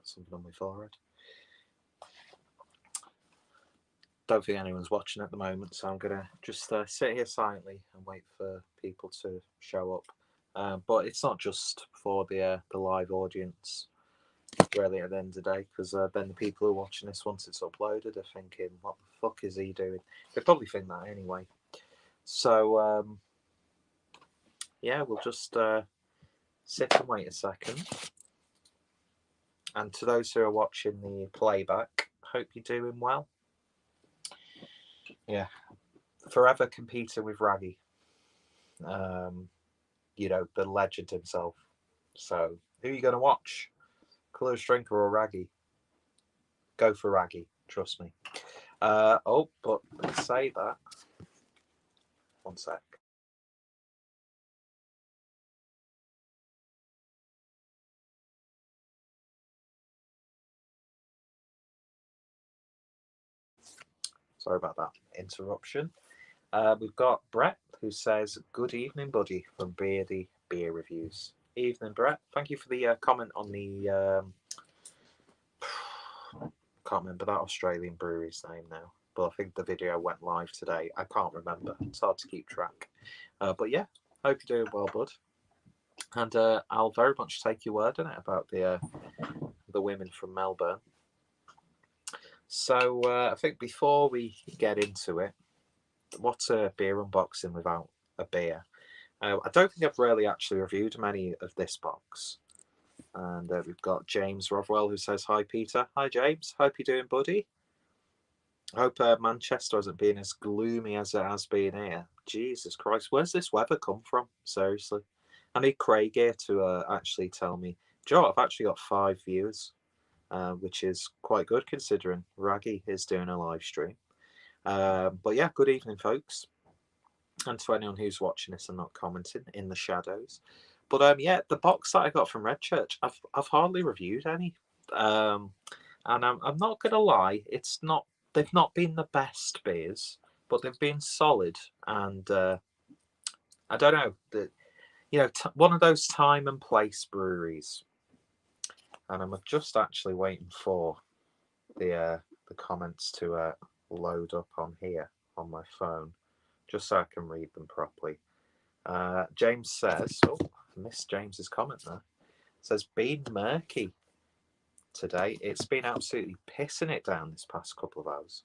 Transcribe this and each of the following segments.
something on my forehead. Don't think anyone's watching at the moment, so I'm gonna just sit here silently and wait for people to show up. But it's not just for the live audience, really, at the end of the day, because then the people who are watching this once it's uploaded are thinking, "What the fuck is he doing?" They probably think that anyway. So yeah, we'll just sit and wait a second. And to those who are watching the playback, hope you're doing well. Yeah, forever competing with Raggy. You know, the legend himself. So, who are you going to watch? Close Drinker or Raggy? Go for Raggy, trust me. Oh, but let's say that. One sec. Sorry about that interruption. We've got Brett, who says, "Good evening, buddy," from Beardy Beer Reviews. Evening, Brett. Thank you for the comment on the... can't remember that Australian brewery's name now, but I think the video went live today. I can't remember. It's hard to keep track. But yeah, hope you're doing well, bud. And I'll very much take your word on it about the women from Melbourne. So I think before we get into it, what's a beer unboxing without a beer? I don't think I've really actually reviewed many of this box. And we've got James Rothwell, who says, "Hi, Peter." Hi, James. Hope you're doing, buddy. I hope Manchester hasn't been as gloomy as it has been here. Jesus Christ, where's this weather come from? Seriously. I need Craig here to actually tell me. Do you know what? I've actually got 5 viewers, which is quite good considering Raggy is doing a live stream. But yeah, good evening, folks. And to anyone who's watching this and not commenting in the shadows. But yeah, the box that I got from Red Church, I've hardly reviewed any. And I'm not gonna lie, they've not been the best beers, but they've been solid. And I don't know, one of those time and place breweries. And I'm just actually waiting for the comments to load up on here on my phone, just so I can read them properly. James says, "Oh, I missed James's comment there." Says, "Been murky today. It's been absolutely pissing it down this past couple of hours.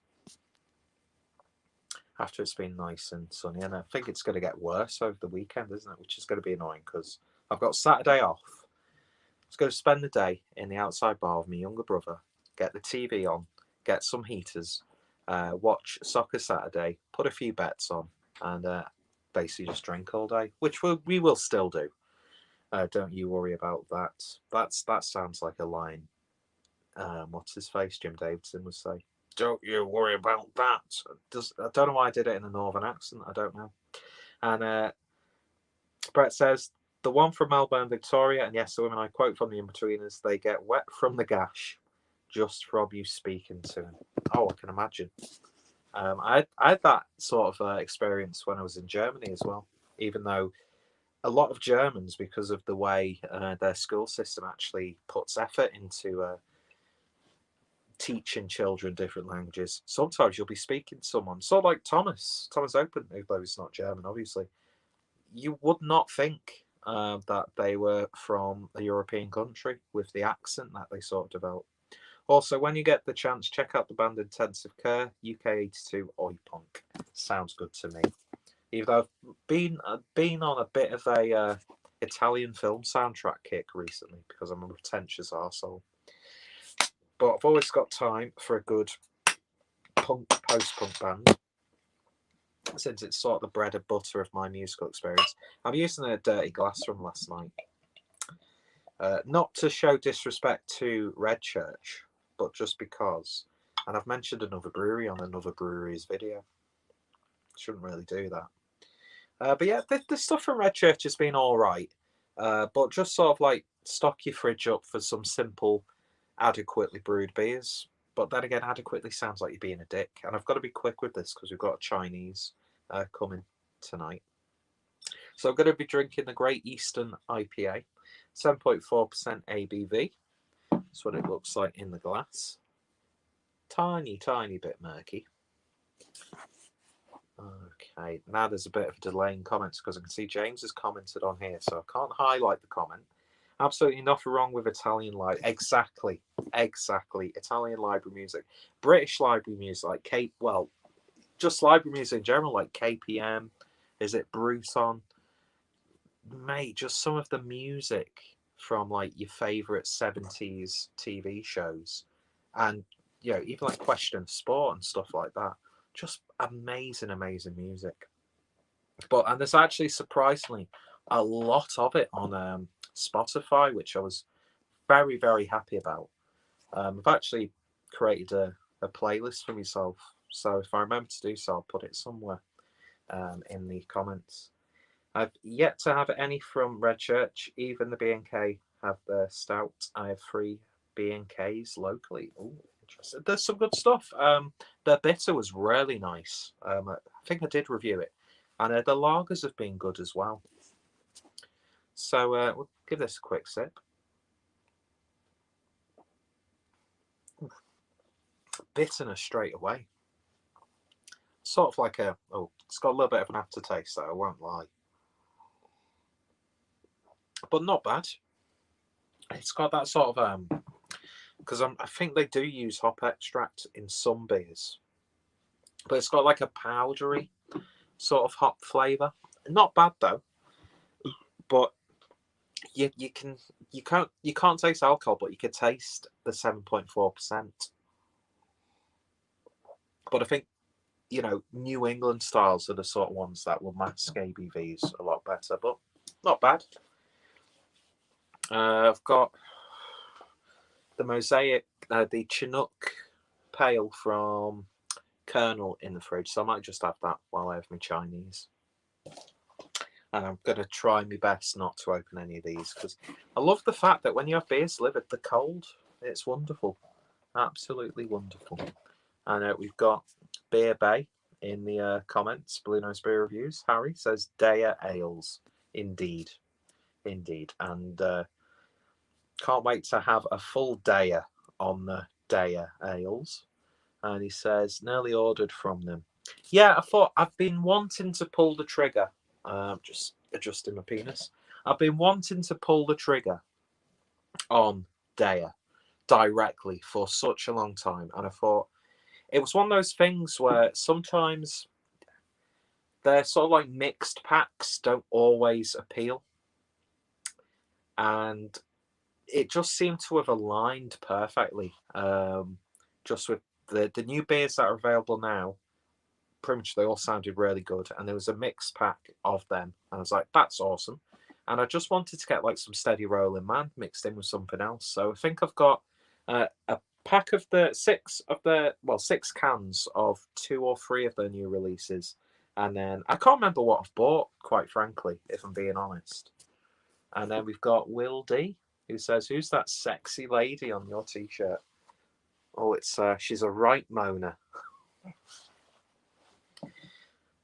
After it's been nice and sunny, and I think it's going to get worse over the weekend, isn't it? Which is going to be annoying because I've got Saturday off. I was going to spend the day in the outside bar with my younger brother, get the TV on, get some heaters, watch Soccer Saturday, put a few bets on, and basically just drink all day, which we will still do. Don't you worry about that. That sounds like a line. What's his face? Jim Davidson would say. Don't you worry about that. I don't know why I did it in a northern accent. I don't know. And Brett says, "The one from Melbourne, Victoria, and yes, the women I quote from the In-Betweeners, they get wet from the gash just from you speaking to them." Oh, I can imagine. I had that sort of experience when I was in Germany as well, even though a lot of Germans, because of the way their school system actually puts effort into teaching children different languages, sometimes you'll be speaking to someone, so like Thomas Open, although he's not German, obviously, you would not think that they were from a European country with the accent that they sort of develop. Also, when you get the chance, check out the band Intensive Care, UK82 Oi Punk. Sounds good to me. Even though I've been on a bit of a Italian film soundtrack kick recently because I'm a pretentious arsehole. But I've always got time for a good post-punk band, since it's sort of the bread and butter of my musical experience. I'm using a dirty glass from last night. Not to show disrespect to Red Church, but just because. And I've mentioned another brewery on another brewery's video. Shouldn't really do that. But yeah, the stuff from Red Church has been all right. But just sort of like stock your fridge up for some simple, adequately brewed beers. But then again, adequately sounds like you're being a dick. And I've got to be quick with this because we've got a Chinese coming tonight. So I'm going to be drinking the Great Eastern IPA, 7.4% ABV. That's what it looks like in the glass. Tiny, tiny bit murky. Okay, now there's a bit of a delay in comments because I can see James has commented on here, so I can't highlight the comment. Absolutely nothing wrong with Italian library. Exactly. Italian library music. British library music, like just library music in general, like KPM. Is it Bruton? Mate, just some of the music from like your favourite 70s TV shows. And, even like Question of Sport and stuff like that. Just amazing music. And there's actually surprisingly a lot of it on Spotify, which I was very, very happy about. I've actually created a playlist for myself, so if I remember to do so, I'll put it somewhere in the comments. I've yet to have any from Red Church. Even the B&K have their stout. I have 3 B&Ks locally. Ooh, interesting. There's some good stuff. Their bitter was really nice. I think I did review it. And the lagers have been good as well. So we'll give this a quick sip. Bitterness straight away. Sort of like it's got a little bit of an aftertaste though, I won't lie. But not bad. It's got that sort of because I think they do use hop extract in some beers, but it's got like a powdery sort of hop flavour. Not bad though, but you can't taste alcohol, but you can taste the 7.4%. But I think New England styles are the sort of ones that will mask ABVs a lot better, but not bad. I've got the Mosaic, the Chinook Pale from Colonel in the fridge, so I might just have that while I have my Chinese. And I'm going to try my best not to open any of these because I love the fact that when you have beers delivered, they're cold. It's wonderful. Absolutely wonderful. And we've got Beer Bay in the comments. Blue Nose Beer Reviews. Harry says Deya Ales. Indeed. And can't wait to have a full Deya on the Deya Ales. And he says, nearly ordered from them. Yeah, I thought I've been wanting to pull the trigger. Just adjusting my penis. I've been wanting to pull the trigger on Deya directly for such a long time. And I thought it was one of those things where sometimes they're sort of like mixed packs don't always appeal. And it just seemed to have aligned perfectly. Just with the new beers that are available now, pretty much they all sounded really good. And there was a mixed pack of them. And I was like, that's awesome. And I just wanted to get like some Steady Rolling Man mixed in with something else. So I think I've got a pack of the 6 cans of 2 or 3 of their new releases. And then I can't remember what I've bought, quite frankly, if I'm being honest. And then we've got Will D, who says, who's that sexy lady on your t-shirt? Oh, she's a right Mona.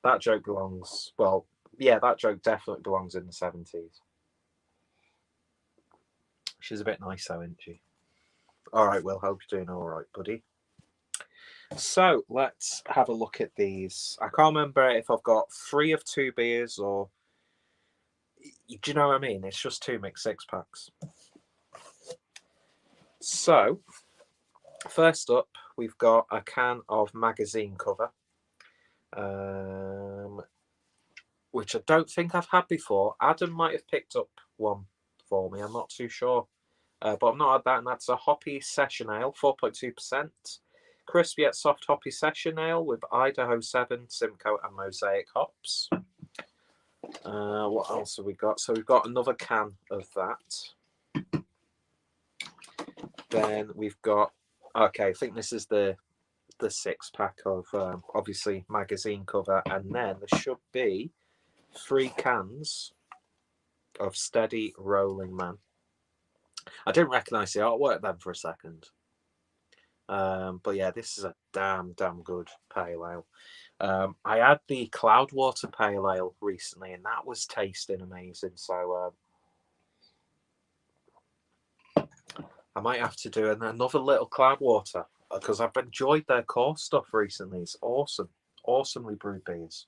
That joke belongs, that joke definitely belongs in the 70s. She's a bit nice though, isn't she? All right, Will, hope you're doing all right, buddy. So let's have a look at these. I can't remember if I've got 3 of 2 beers or... Do you know what I mean? It's just 2 mixed 6-packs. So, first up, we've got a can of magazine cover. Which I don't think I've had before. Adam might have picked up one for me. I'm not too sure. But I've not had that, and that's a hoppy session ale, 4.2%. Crisp yet soft hoppy session ale with Idaho 7, Simcoe, and Mosaic hops. What else have we got? So we've got another can of that. Then we've got... Okay, I think this is the 6-pack of, obviously, magazine cover. And then there should be 3 cans of Steady Rolling Man. I didn't recognise the artwork then for a second. But yeah, this is a damn good pale ale. I had the Cloudwater Pale Ale recently, and that was tasting amazing. So I might have to do another little Cloudwater because I've enjoyed their core stuff recently. It's awesome. Awesomely brewed beers.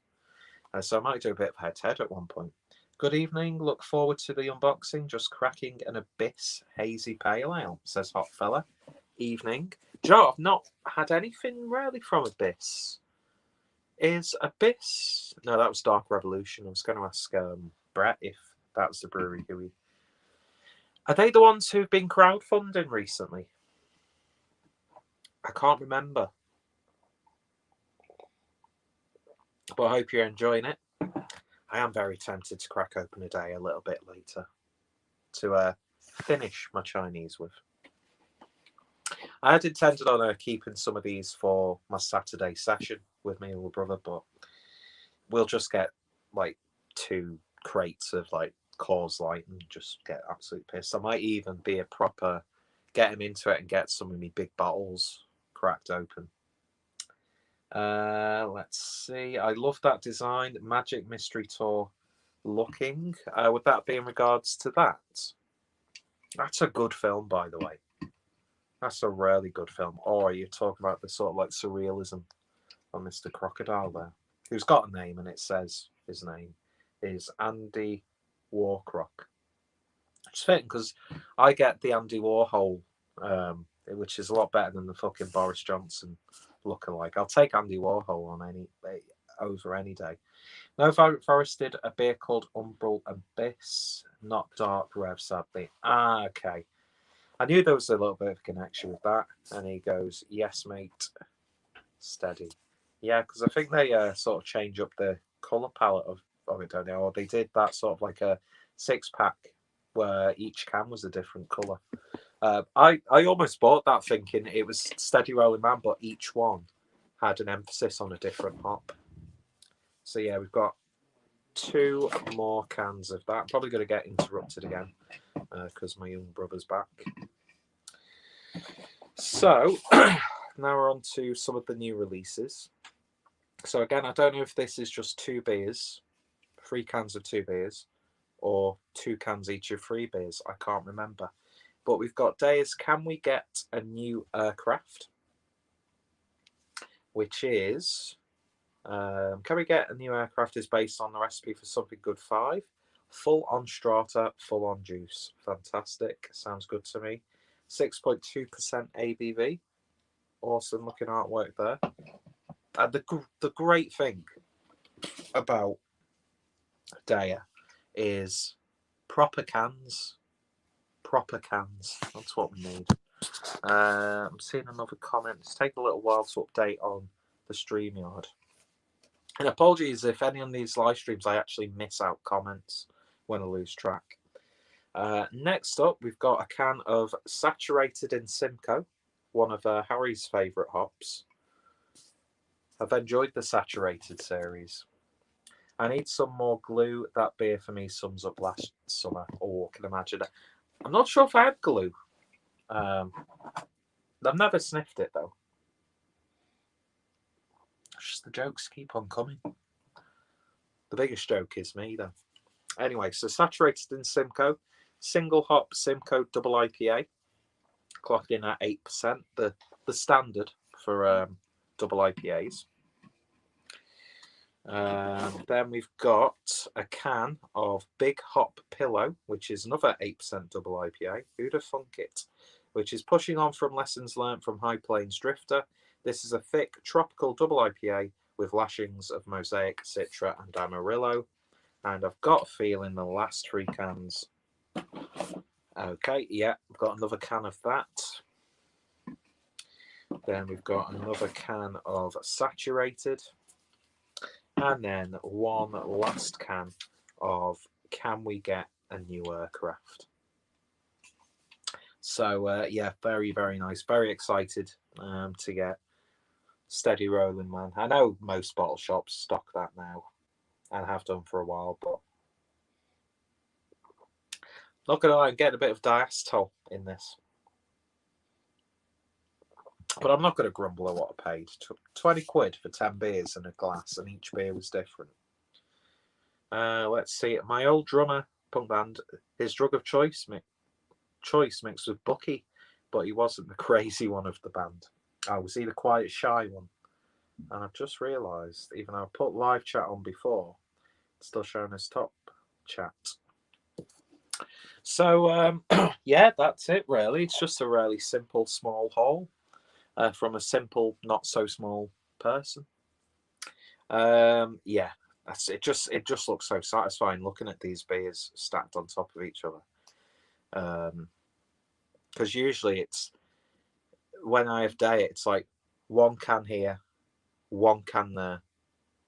So I might do a bit of head-to-head at one point. Good evening. Look forward to the unboxing. Just cracking an Abyss Hazy Pale Ale, says Hot Fella. Evening. Joe, I've not had anything really from Abyss. Is Abyss... No, that was Dark Revolution. I was going to ask Brett if that's the brewery who he... Are they the ones who've been crowdfunding recently? I can't remember. But I hope you're enjoying it. I am very tempted to crack open a day a little bit later to finish my Chinese with. I had intended on keeping some of these for my Saturday session with me and my brother, but we'll just get like 2 crates of like Coors Light and just get absolute pissed. I might even be a proper get him into it and get some of my big bottles cracked open. Let's see. I love that design. Magic Mystery Tour looking. Would that be in regards to that? That's a good film, by the way. That's a really good film. Or you're talking about the sort of like surrealism on Mr. Crocodile there, who's got a name and it says his name is Andy Warcrock. It's fitting because I get the Andy Warhol, which is a lot better than the fucking Boris Johnson lookalike. I'll take Andy Warhol on over any day. No, Forest did a beer called Umbral Abyss, not Dark Rev, sadly. Okay. I knew there was a little bit of a connection with that. And he goes, yes, mate. Steady. Yeah, because I think they sort of change up the colour palette of it, don't they? Or they did that sort of like a 6-pack where each can was a different colour. I almost bought that thinking it was Steady Rolling Man, but each one had an emphasis on a different hop. So yeah, we've got 2 more cans of that. I'm probably going to get interrupted again because my young brother's back. So now we're on to some of the new releases. So again, I don't know if this is just 2 beers, 3 cans of 2 beers, or 2 cans each of 3 beers. I can't remember. But we've got Deya's Can We Get a New Aircraft? Which is... Can We Get a New Aircraft is based on the recipe for Something Good 5. Full on strata, full on juice. Fantastic. Sounds good to me. 6.2% ABV. Awesome looking artwork there. And the great thing about Deya is proper cans. Proper cans. That's what we need. I'm seeing another comment. It's taken a little while to update on the StreamYard. And apologies if any of these live streams I actually miss out comments when I lose track. Next up, we've got a can of Saturated in Simcoe, one of Harry's favourite hops. I've enjoyed the Saturated series. I need some more glue. That beer for me sums up last summer. Oh, I can imagine it. I'm not sure if I had glue. I've never sniffed it, though. Just the jokes keep on coming. The biggest joke is me, though. Anyway, so Saturated in Simcoe. Single hop Simcoe double IPA. Clocked in at 8%. The standard for double IPAs. Then we've got a can of Big Hop Pillow, which is another 8% double IPA. Who'd have thunk it? Which is pushing on from lessons learned from High Plains Drifter. This is a thick tropical double IPA with lashings of Mosaic, Citra, and Amarillo. And I've got a feeling the last 3 cans. Okay, yeah, I've got another can of that. Then we've got another can of Saturated. And then one last can of Can We Get a New Aircraft? So, yeah, very, very nice. Very excited to get Steady Rolling Man. I know most bottle shops stock that now and have done for a while, but not going to lie, I'm getting a bit of diastole in this. But I'm not going to grumble at what I paid. 20 quid for 10 beers and a glass, and each beer was different. Let's see. My old drummer, punk band, his drug of choice mixed with Bucky. but he wasn't the crazy one of the band. I was the quiet, shy one. And I've just realised, even though I put live chat on before, it's still showing as top chat. So, yeah, that's it, really. It's just a really simple, small haul from a simple, not so small person. Yeah, that's it. It just looks so satisfying looking at these beers stacked on top of each other. Because usually it's when I have Deya, it's like one can here, one can there,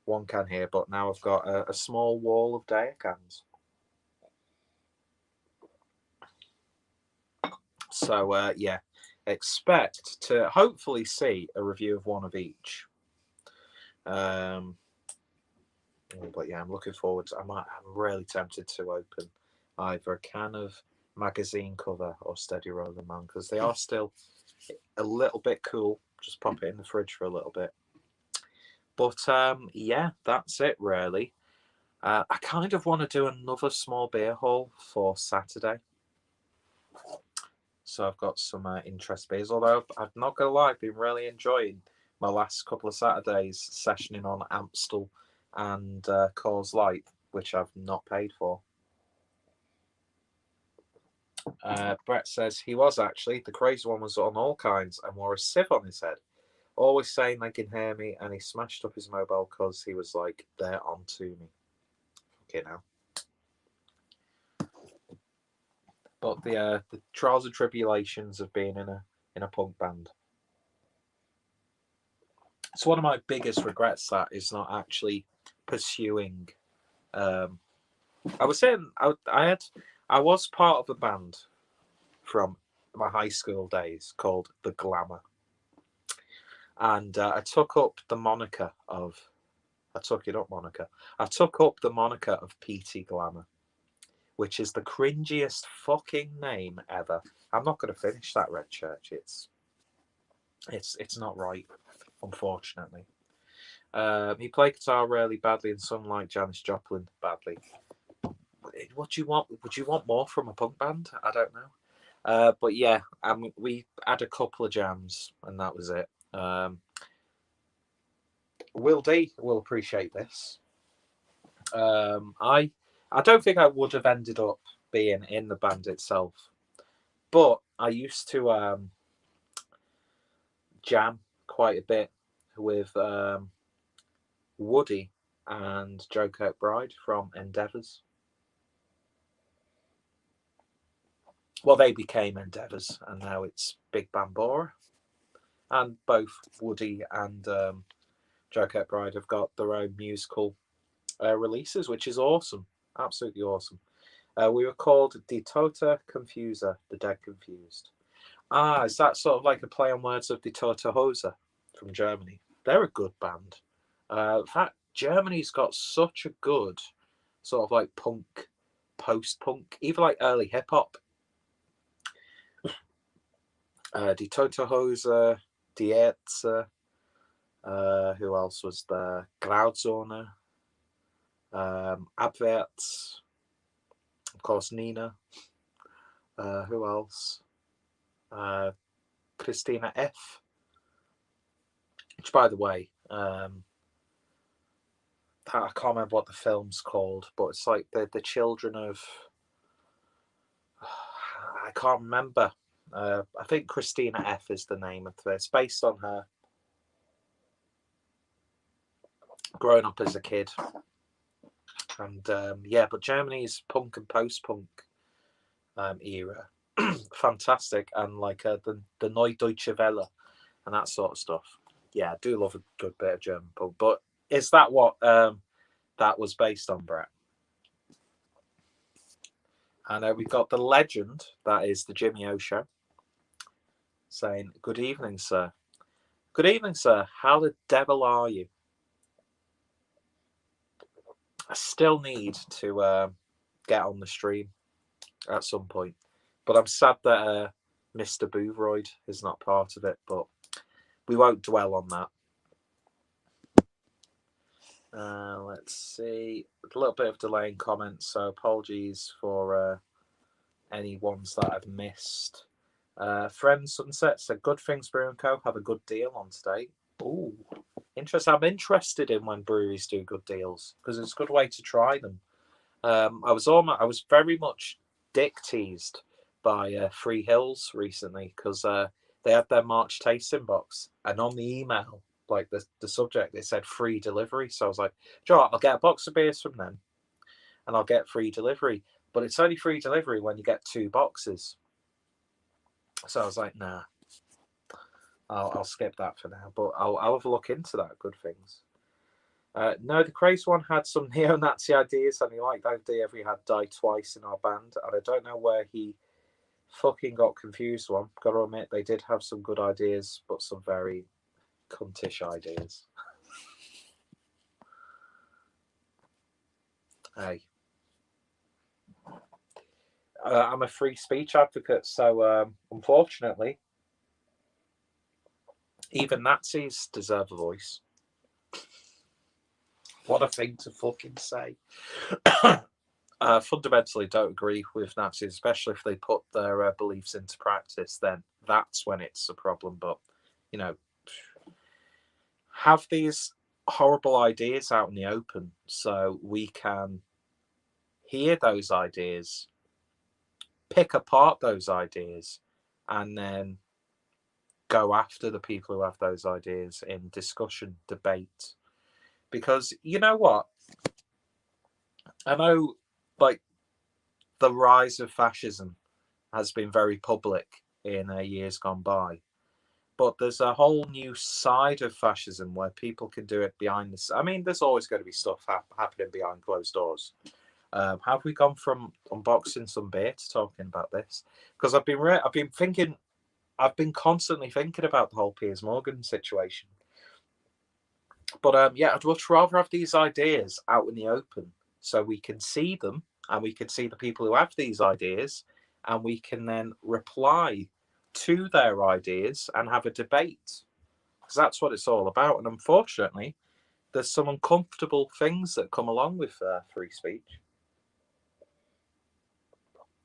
one can here. But now I've got a small wall of Deya cans. So yeah, expect to hopefully see a review of one of each. But yeah, I'm looking forward to. I'm really tempted to open either a can of magazine cover or Steady Rolling Man because they are still a little bit cool. Just pop it in the fridge for a little bit. But yeah, that's it really. I kind of want to do another small beer haul for Saturday. So I've got some interest beers. Although I'm not going to lie, I've been really enjoying my last couple of Saturdays sessioning on Amstel and Coors Light, which I've not paid for. Brett says he was actually. The crazy one was on all kinds and wore a sieve on his head. Always saying they can hear me, and he smashed up his mobile because he was like, they're on to me. Okay, now. But the trials and tribulations of being in a punk band. It's one of my biggest regrets that is not actually pursuing. I was saying I was part of a band from my high school days called The Glamour. And I took up the moniker of PT Glamour, which is the cringiest fucking name ever. I'm not going to finish that, Red Church. It's not right, unfortunately. He played guitar really badly and sung like Janis Joplin badly. What do you want? Would you want more from a punk band? I don't know. But yeah, we had a couple of jams and that was it. Will D will appreciate this. I don't think I would have ended up being in the band itself, but I used to jam quite a bit with Woody and Joe Kirkbride from Endeavours. Well, they became Endeavours, and now it's Big Bambora. And both Woody and Joe Kirkbride have got their own musical releases, which is awesome, absolutely awesome. We were called Die Tote Confuser, the Dead Confused. Is that sort of like a play on words of Die Tote Hose from Germany? They're a good band. In fact, Germany's got such a good sort of like punk, post-punk, even like early hip-hop. Die Tote Hose, Die Ärzte, who else was there? Grauzone, Abwärts, of course, Nina. Who else? Christina F. Which, by the way, I can't remember what the film's called, but it's like the children of. I can't remember. I think Christina F. is the name of it. It's based on her growing up as a kid. And yeah, but Germany's punk and post-punk era, fantastic, and like the Neue Deutsche Welle and that sort of stuff. Yeah, I do love a good bit of German punk. But is that what that was based on, Brett? And we've got the legend that is the Jimmy O Show saying, "Good evening, sir. Good evening, sir. How the devil are you? I still need to get on the stream at some point, but I'm sad that Mr. Boothroyd is not part of it, but we won't dwell on that. Let's see. A little bit of delay in comments, so apologies for any ones that I've missed. Friend Sunset said, good things Brew & Co. have a good deal on today. Ooh, interesting. I'm interested in when breweries do good deals because it's a good way to try them. I was very much dick teased by Free Hills recently because they had their March tasting box, and on the email, like the subject, it said free delivery. So I was like, Joe, I'll get a box of beers from them, and I'll get free delivery. But it's only free delivery when you get 2 boxes. So I was like, nah, I'll skip that for now. But I'll have a look into that. Good things. No, the crazy one had some neo-Nazi ideas, and he liked the idea if we had Die Twice in our band, and I don't know where he fucking got confused one. Got to admit, they did have some good ideas, but some very cuntish ideas. Hey. I'm a free speech advocate, so unfortunately, even Nazis deserve a voice. What a thing to fucking say. Fundamentally don't agree with Nazis, especially if they put their beliefs into practice. Then that's when it's a problem. But, you know, have these horrible ideas out in the open so we can hear those ideas, pick apart those ideas, and then go after the people who have those ideas in discussion, debate. Because you know what? I know, like, the rise of fascism has been very public in years gone by. But there's a whole new side of fascism where people can do it behind this. I mean, there's always going to be stuff happening behind closed doors. Have we gone from unboxing some beer to talking about this? Because I've been constantly thinking about the whole Piers Morgan situation. But yeah, I'd much rather have these ideas out in the open so we can see them and we can see the people who have these ideas and we can then reply to their ideas and have a debate. Because that's what it's all about. And unfortunately, there's some uncomfortable things that come along with free speech.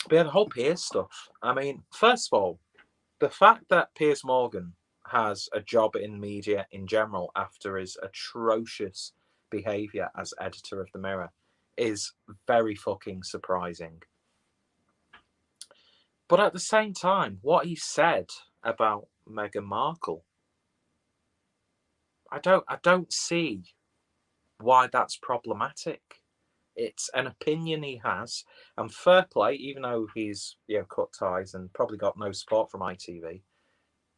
But yeah, the whole Piers stuff. I mean, first of all, the fact that Piers Morgan has a job in media in general after his atrocious behaviour as editor of the Mirror is very fucking surprising. But at the same time, what he said about Meghan Markle, I don't see why that's problematic. It's an opinion he has, and fair play, even though he's cut ties and probably got no support from ITV,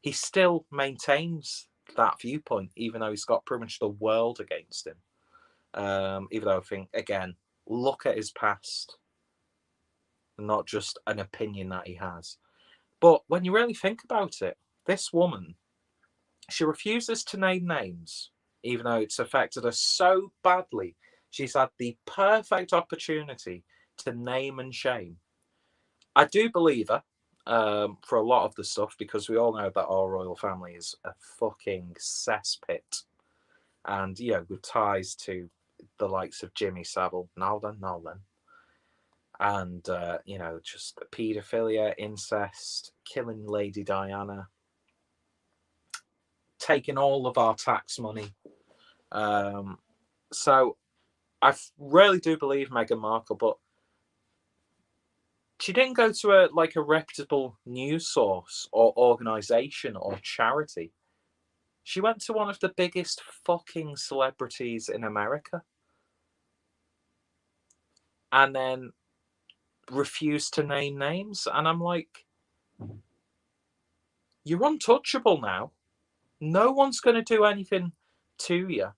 he still maintains that viewpoint, even though he's got pretty much the world against him. Even though I think, again, look at his past, not just an opinion that he has. But when you really think about it, this woman, she refuses to name names, even though it's affected her so badly. She's had the perfect opportunity to name and shame. I do believe her for a lot of the stuff because we all know that our royal family is a fucking cesspit. And, with ties to the likes of Jimmy Savile, Nolan, and, just paedophilia, incest, killing Lady Diana, taking all of our tax money. So I really do believe Meghan Markle, but she didn't go to a reputable news source or organisation or charity. She went to one of the biggest fucking celebrities in America and then refused to name names. And I'm like, you're untouchable now. No one's going to do anything to you.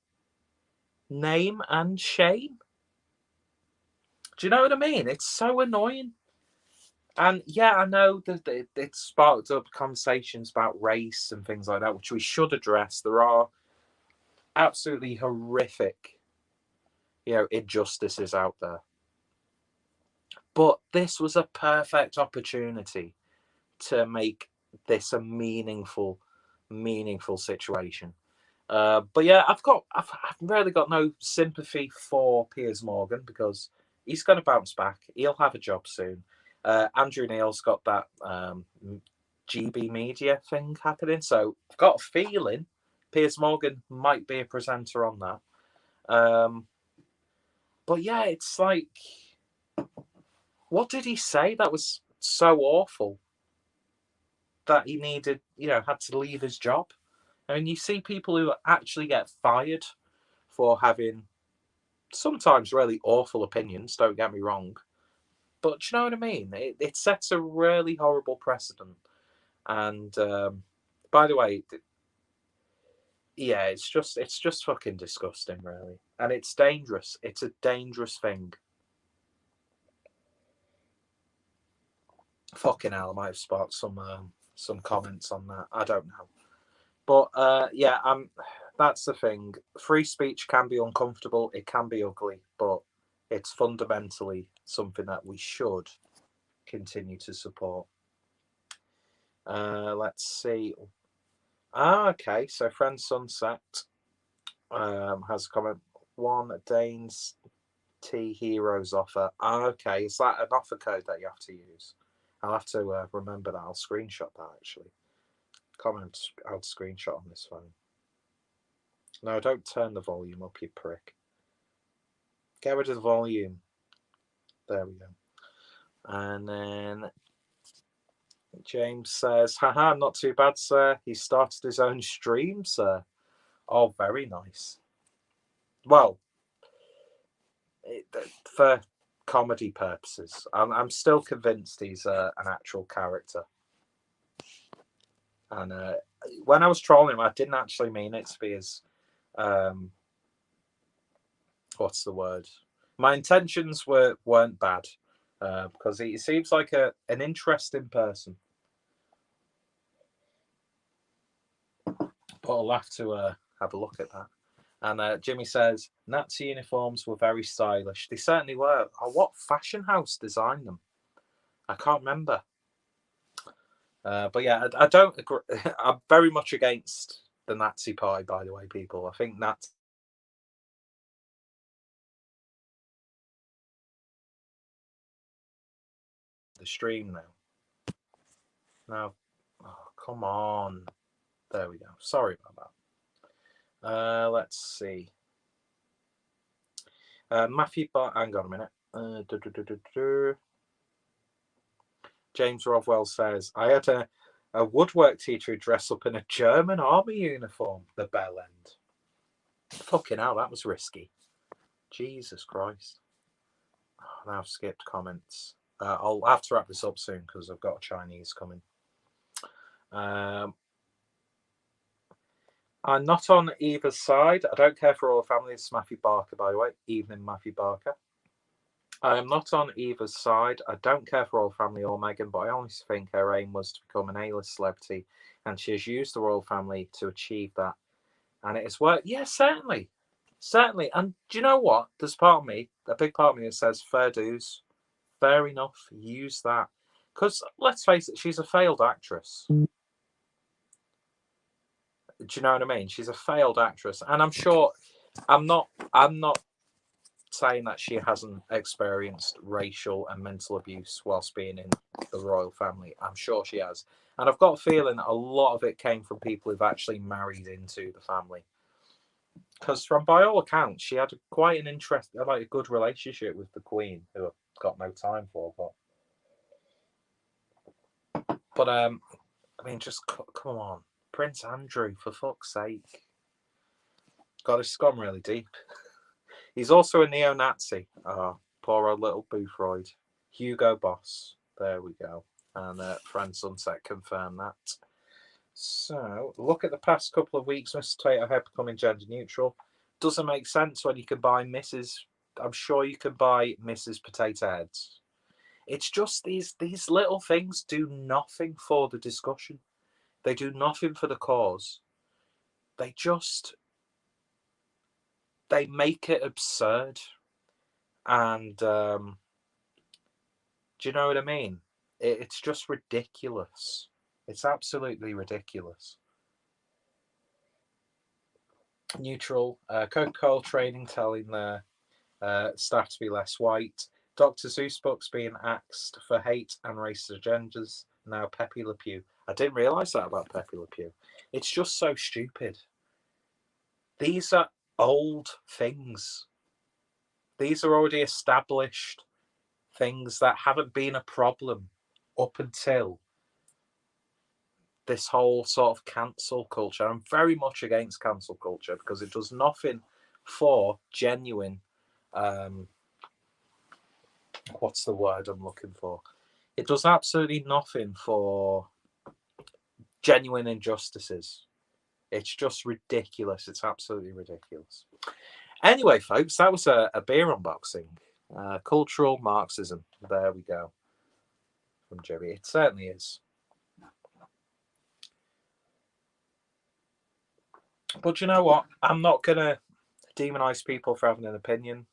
Name and shame. Do you know what I mean? It's so annoying. And yeah, I know that it sparked up conversations about race and things like that, which we should address. There are absolutely horrific, injustices out there. But this was a perfect opportunity to make this a meaningful situation. But yeah, I've really got no sympathy for Piers Morgan because he's going to bounce back. He'll have a job soon. Andrew Neil's got that GB Media thing happening. So I've got a feeling Piers Morgan might be a presenter on that. But yeah, it's like, what did he say that was so awful that he needed, had to leave his job? I mean, you see people who actually get fired for having sometimes really awful opinions, don't get me wrong. But do you know what I mean? It sets a really horrible precedent. And by the way, yeah, it's just fucking disgusting, really. And it's dangerous. It's a dangerous thing. Fucking hell, I might have sparked some comments on that. I don't know. But yeah, that's the thing. Free speech can be uncomfortable. It can be ugly, but it's fundamentally something that we should continue to support. Let's see. Okay. So Friend Sunset has a comment. One Dane's T Heroes offer. Okay, is that an offer code that you have to use? I'll have to remember that. I'll screenshot that actually. Comment. I'll screenshot on this phone. No, don't turn the volume up, you prick. Get rid of the volume. There we go. And then James says, haha, not too bad, sir. He started his own stream, sir. Oh, very nice. Well, for comedy purposes, I'm still convinced he's an actual character. And when I was trolling him, I didn't actually mean it to be as... what's the word? My intentions weren't bad. Because he seems like an interesting person. But I'll have to have a look at that. And Jimmy says, Nazi uniforms were very stylish. They certainly were. Oh, what fashion house designed them? I can't remember. But yeah, I don't agree. I'm very much against the Nazi Party, by the way, people. I think that's the stream now. Now, oh, come on. There we go. Sorry about that. Let's see. Matthew, hang on a minute. James Rovwell says, I had a woodwork teacher who dressed up in a German army uniform, the bell end. Fucking hell, that was risky. Jesus Christ. Oh, now I've skipped comments. I'll have to wrap this up soon because I've got a Chinese coming. I'm not on either side. I don't care for all the families. Matthew Barker, by the way. Evening, Matthew Barker. I am not on either side. I don't care for Royal Family or Meghan, but I honestly think her aim was to become an A-list celebrity, and she has used the Royal Family to achieve that. And it has worked. Yeah, certainly. Certainly. And do you know what? There's part of me, a big part of me that says, fair dues, fair enough, use that. Because, let's face it, she's a failed actress. Do you know what I mean? She's a failed actress. And I'm sure, I'm not saying that she hasn't experienced racial and mental abuse whilst being in the royal family. I'm sure she has. And I've got a feeling a lot of it came from people who've actually married into the family. Because by all accounts, she had quite an a good relationship with the Queen, who I've got no time for. But I mean, just come on. Prince Andrew, for fuck's sake. God, it's gone really deep. He's also a neo-Nazi. Oh, poor old little Boothroyd. Hugo Boss. There we go. And Friend Sunset confirmed that. So, look at the past couple of weeks. Mr. Potato Head becoming gender neutral. Doesn't make sense when you can buy Mrs. I'm sure you can buy Mrs. Potato Heads. It's just these little things do nothing for the discussion. They do nothing for the cause. They make it absurd. And do you know what I mean? It's just ridiculous. It's absolutely ridiculous. Neutral. Coca-Cola training telling their staff to be less white. Dr. Seuss books being axed for hate and racist agendas. now Pepe Le Pew. I didn't realise that about Pepe Le Pew. It's just so stupid. These are old things. These are already established things that haven't been a problem up until this whole sort of cancel culture. I'm very much against cancel culture because it does nothing for genuine. What's the word I'm looking for? It does absolutely nothing for genuine injustices. It's just ridiculous. It's absolutely ridiculous. Anyway, folks, that was a beer unboxing. Cultural Marxism. There we go. From Jerry. It certainly is. But you know what? I'm not going to demonize people for having an opinion.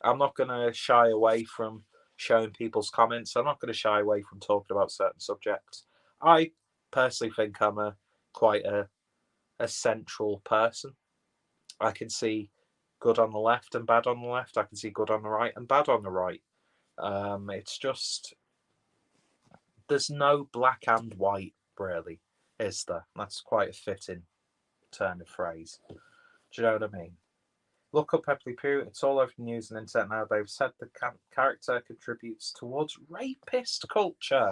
I'm not going to shy away from showing people's comments. I'm not going to shy away from talking about certain subjects. I personally think I'm quite a central person. I can see good on the left and bad on the left. I can see good on the right and bad on the right. It's just, there's no black and white, really, is there? That's quite a fitting turn of phrase. Do you know what I mean? Look up Pepe Le Pew. It's all over the news and internet now. They've said the character contributes towards rapist culture.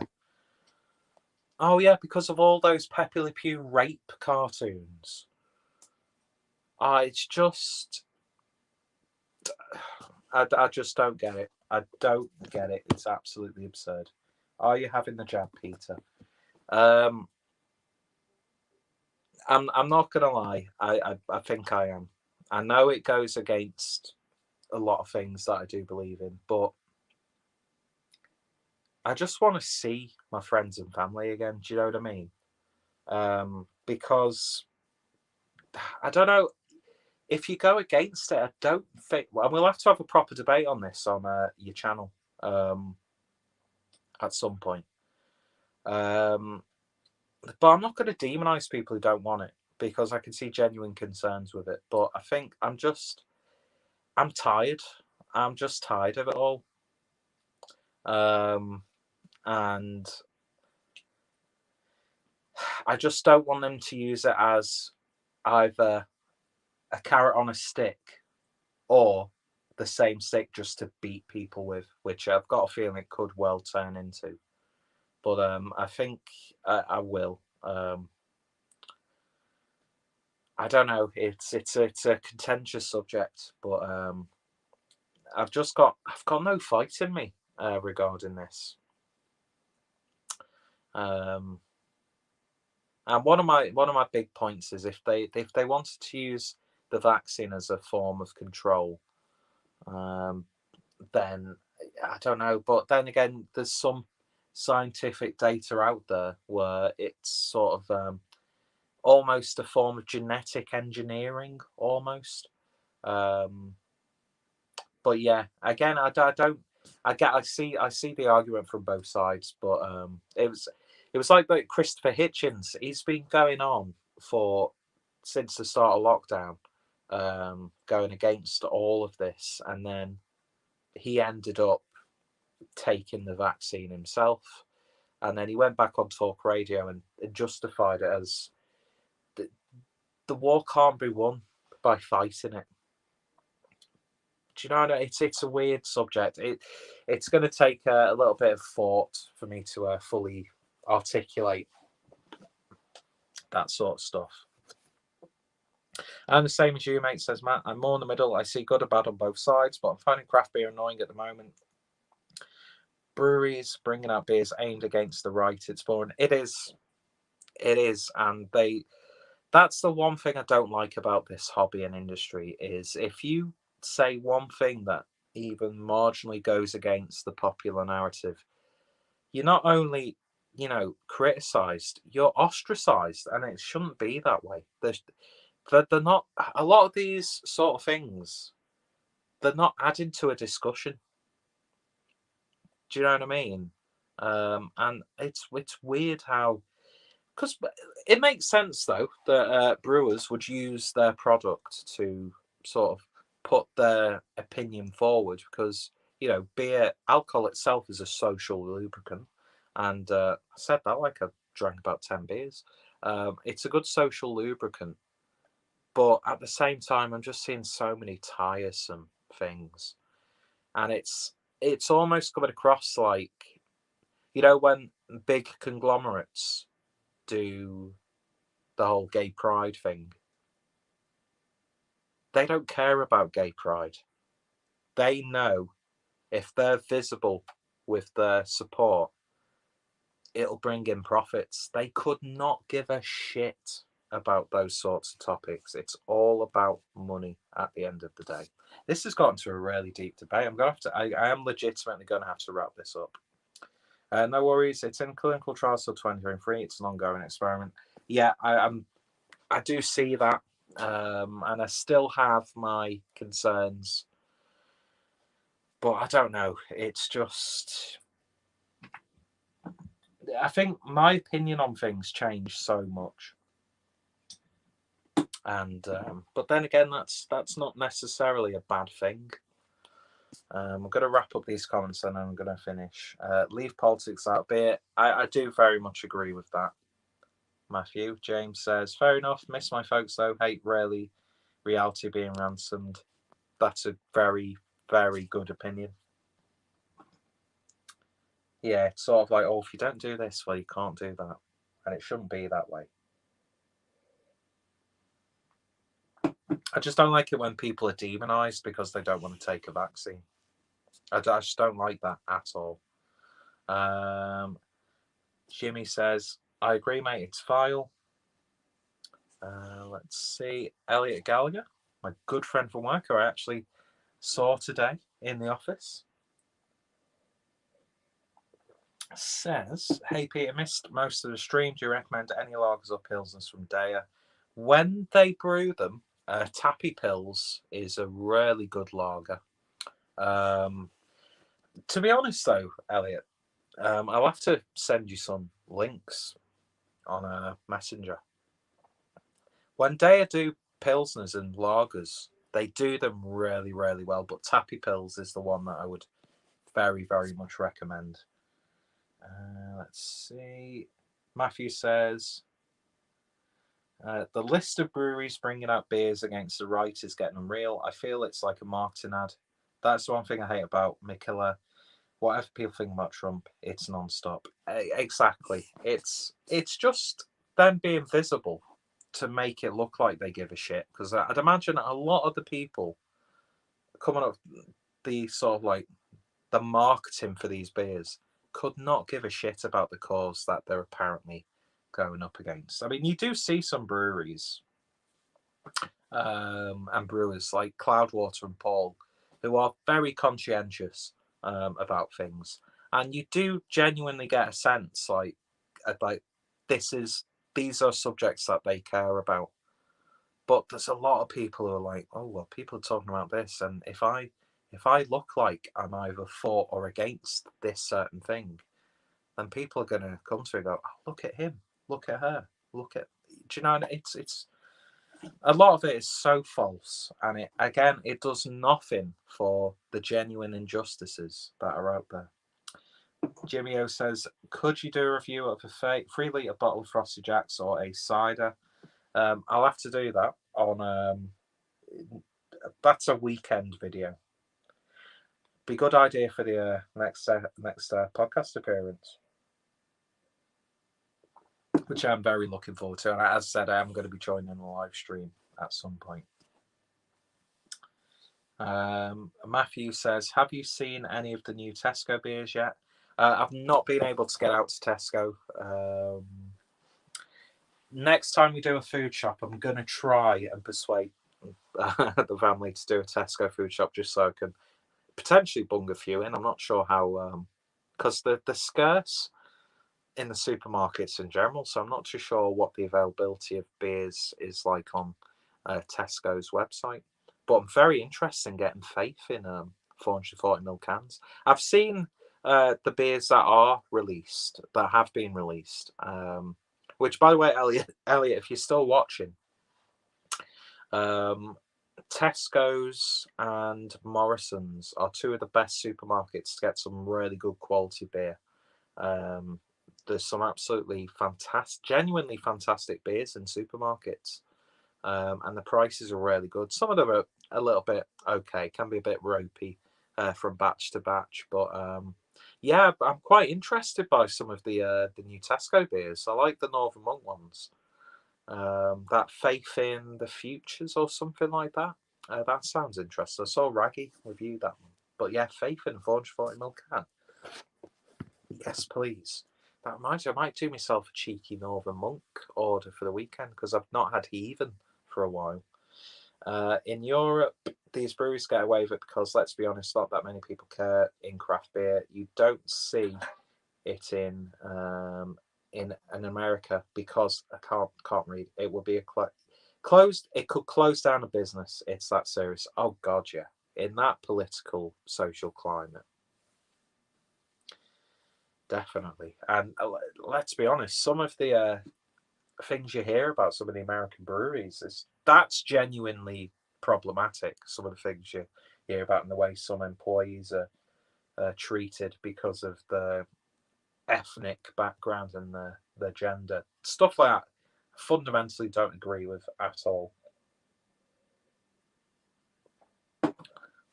Oh, yeah, because of all those Pepe Le Pew rape cartoons. It's just... I just don't get it. I don't get it. It's absolutely absurd. Are you having the jab, Peter? I'm not gonna lie. I think I am. I know it goes against a lot of things that I do believe in, but I just want to see my friends and family again. Do you know what I mean? Because I don't know, if you go against it, I don't think. Well, we'll have to have a proper debate on this on your channel at some point. But I'm not going to demonize people who don't want it because I can see genuine concerns with it. But I think I'm tired. I'm just tired of it all. And I just don't want them to use it as either a carrot on a stick or the same stick just to beat people with, which I've got a feeling it could well turn into. But I think I will. I don't know. It's a contentious subject, but I've got no fight in me regarding this. And one of my big points is if they wanted to use the vaccine as a form of control, then I don't know. But then again, there's some scientific data out there where it's sort of almost a form of genetic engineering, almost. But yeah, again, I don't. I see the argument from both sides, but it was like Christopher Hitchens. He's been going on since the start of lockdown, going against all of this, and then he ended up taking the vaccine himself, and then he went back on talk radio and justified it as the war can't be won by fighting it. Do you know what I mean? It's a weird subject. It's going to take a little bit of thought for me to fully articulate that sort of stuff. And the same as you, mate, says Matt. I'm more in the middle. I see good and bad on both sides, but I'm finding craft beer annoying at the moment. Breweries bringing out beers aimed against the right. It's boring. It is, and that's the one thing I don't like about this hobby and industry is if you say one thing that even marginally goes against the popular narrative, you're not only, criticized, you're ostracized, and it shouldn't be that way. They're not, a lot of these sort of things, they're not adding to a discussion. Do you know what I mean? And it's weird how, because it makes sense though that brewers would use their product to sort of put their opinion forward because beer alcohol itself is a social lubricant, And I said that like I drank about 10 beers. It's a good social lubricant, but at the same time, I'm just seeing so many tiresome things, and it's almost coming across like, when big conglomerates do the whole gay pride thing, they don't care about gay pride. They know if they're visible with their support, it'll bring in profits. They could not give a shit about those sorts of topics. It's all about money at the end of the day. This has gotten to a really deep debate. I am legitimately going to have to wrap this up. No worries. It's in clinical trials till 2023. It's an ongoing experiment. Yeah, I do see that, and I still have my concerns, but I don't know. It's just, I think my opinion on things changed so much, and but then again, that's not necessarily a bad thing. I'm going to wrap up these comments and I'm going to finish. Leave politics out, beer. I do very much agree with that. Matthew James says, fair enough. Miss my folks though. Hate rarely reality being ransomed. That's a very, very good opinion. Yeah, it's sort of like, oh, if you don't do this, well, you can't do that, and it shouldn't be that way. I just don't like it when people are demonized because they don't want to take a vaccine. I just don't like that at all. Jimmy says, I agree, mate. It's vile. Let's see. Elliot Gallagher, my good friend from work, who I actually saw today in the office, says, hey, Peter, missed most of the stream. Do you recommend any lagers or pilsners from Deya? When they brew them, Tappy Pills is a really good lager. To be honest, though, Elliot, I'll have to send you some links on a messenger. When Deya do pilsners and lagers, they do them really, really well. But Tappy Pills is the one that I would very, very much recommend. Let's see. Matthew says, the list of breweries bringing out beers against the right is getting unreal. I feel it's like a marketing ad. That's the one thing I hate about Mikula. Whatever people think about Trump, it's non-stop. Exactly. It's just them being visible to make it look like they give a shit. Because I'd imagine a lot of the people coming up the sort of like the marketing for these beers could not give a shit about the cause that they're apparently going up against. I mean, you do see some breweries and brewers like Cloudwater and Paul who are very conscientious about things, and you do genuinely get a sense like these are subjects that they care about. But there's a lot of people who are like, oh well, people are talking about this, and if I look like I'm either for or against this certain thing, then people are going to come to me and go, oh, look at him, look at her, look at. Do you know? It's a lot of it is so false, and it does nothing for the genuine injustices that are out there. Jimmy O says, could you do a review of a 3-litre bottle of Frosty Jacks or a cider? I'll have to do that on. That's a weekend video. Be a good idea for the next podcast appearance, which I'm very looking forward to. And as I said, I am going to be joining a live stream at some point. Matthew says, have you seen any of the new Tesco beers yet? I've not been able to get out to Tesco. Next time we do a food shop, I'm going to try and persuade the family to do a Tesco food shop just so I can potentially bung a few in. I'm not sure how, because they're scarce in the supermarkets in general, so I'm not too sure what the availability of beers is like on Tesco's website. But I'm very interested in getting Faith in 440ml cans. I've seen the beers that are released, that have been released. Which, by the way, Elliot, if you're still watching, Tesco's and Morrison's are two of the best supermarkets to get some really good quality beer. There's some absolutely fantastic, genuinely fantastic beers in supermarkets, and the prices are really good. Some of them are a little bit okay, can be a bit ropey from batch to batch, but yeah, I'm quite interested by some of the new Tesco beers. I like the Northern Monk ones. That Faith in the Futures or something like that. That sounds interesting. I saw Raggy review that one. But yeah, Faith in a 440ml can. Yes, please. That reminds me, I might do myself a cheeky Northern Monk order for the weekend because I've not had Heathen for a while. In Europe, these breweries get away with it because, let's be honest, not that many people care in craft beer. You don't see it in America because I can't read. It would be a closed. It could close down a business. It's that serious. Oh God, yeah. In that political social climate, definitely. And let's be honest, some of the things you hear about some of the American breweries that's genuinely problematic. Some of the things you hear about and the way some employees are treated because of the ethnic background and the gender, stuff like that. Fundamentally, don't agree with at all.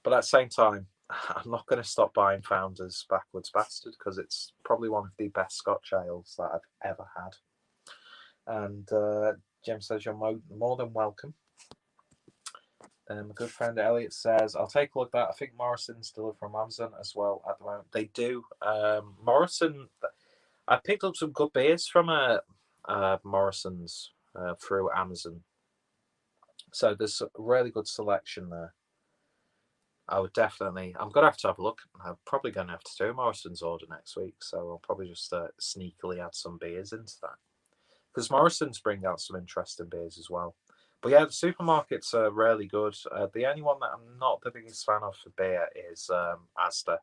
But at the same time, I'm not going to stop buying Founders Backwards Bastard because it's probably one of the best Scotch ales that I've ever had. And Jim says you're more than welcome. My good friend Elliot says, I'll take a look at that. I think Morrison's deliver from Amazon as well at the moment. They do. Morrison, I picked up some good beers from Morrison's through Amazon. So there's a really good selection there. I would definitely, I'm going to have a look. I'm probably going to have to do Morrison's order next week. So I'll probably just sneakily add some beers into that. Because Morrison's bring out some interesting beers as well. But yeah, the supermarkets are really good. The only one that I'm not the biggest fan of for beer is Asda.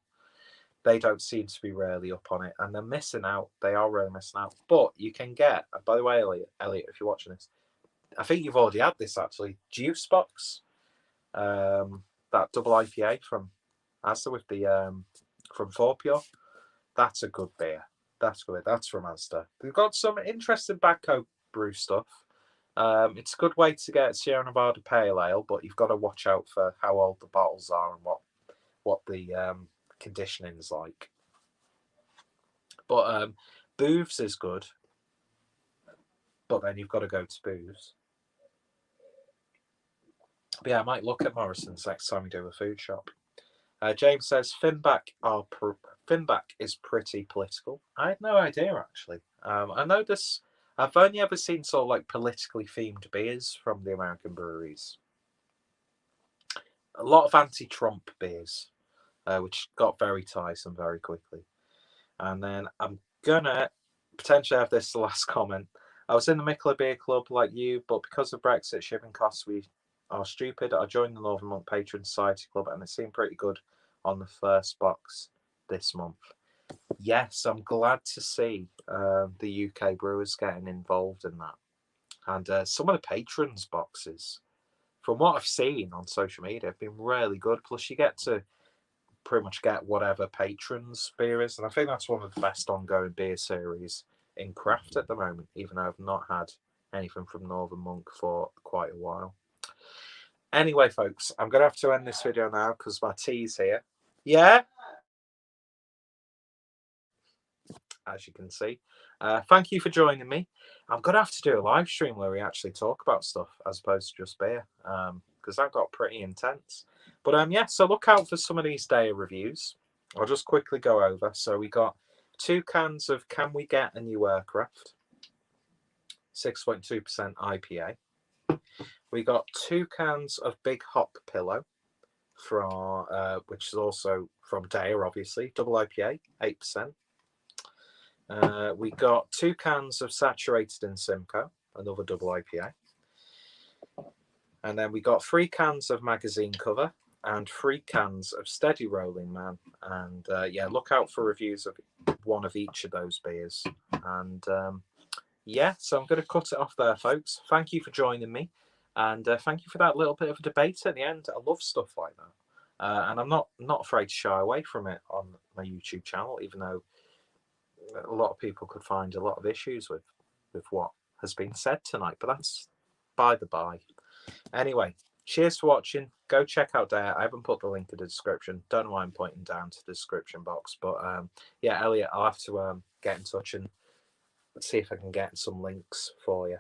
They don't seem to be really up on it, and they're missing out. They are really missing out. But you can get, by the way, Elliot, if you're watching this, I think you've already had this actually. Juice Box, that double IPA from Asda with the from 4Pure. That's a good beer. That's good. That's from Asda. They've got some interesting backcoat brew stuff. It's a good way to get Sierra Nevada Pale Ale, but you've got to watch out for how old the bottles are and what the conditioning is like. But Booths is good, but then you've got to go to Booths. But yeah, I might look at Morrison's next time we do a food shop. James says Finback is pretty political. I had no idea actually. I know this. I've only ever seen sort of like politically themed beers from the American breweries. A lot of anti-Trump beers, which got very tiresome very quickly. And then I'm gonna potentially have this last comment. I was in the Mikkeller Beer Club like you, but because of Brexit shipping costs, we are stupid. I joined the Northern Monk Patron Society Club, and it seemed pretty good on the first box this month. Yes, I'm glad to see the UK brewers getting involved in that. And some of the patrons boxes, from what I've seen on social media, have been really good. Plus, you get to pretty much get whatever patrons beer is. And I think that's one of the best ongoing beer series in craft at the moment, even though I've not had anything from Northern Monk for quite a while. Anyway, folks, I'm going to have to end this video now because my tea's here. Yeah? As you can see. Thank you for joining me. I'm going to have to do a live stream where we actually talk about stuff as opposed to just beer, because that got pretty intense. But yeah, so look out for some of these Deya reviews. I'll just quickly go over. So we got 2 cans of Can We Get a New Aircraft? 6.2% IPA. We got 2 cans of Big Hop Pillow, from which is also from Deya, obviously. Double IPA, 8%. We got 2 cans of Saturated in Simcoe, another double IPA. And then we got 3 cans of Magazine Cover and 3 cans of Steady Rolling Man. And yeah, look out for reviews of one of each of those beers. And yeah, so I'm going to cut it off there, folks. Thank you for joining me. And thank you for that little bit of a debate at the end. I love stuff like that. And I'm not afraid to shy away from it on my YouTube channel, even though a lot of people could find a lot of issues with what has been said tonight, but that's by the by. Anyway, cheers for watching. Go check out Deya. I haven't put the link in the description. Don't know why I'm pointing down to the description box, but yeah, Elliot, I'll have to get in touch and see if I can get some links for you.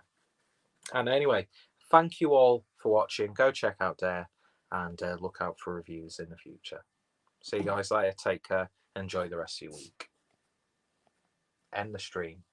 And anyway, thank you all for watching. Go check out Deya and look out for reviews in the future. See you guys later. Take care. Enjoy the rest of your week. End the stream.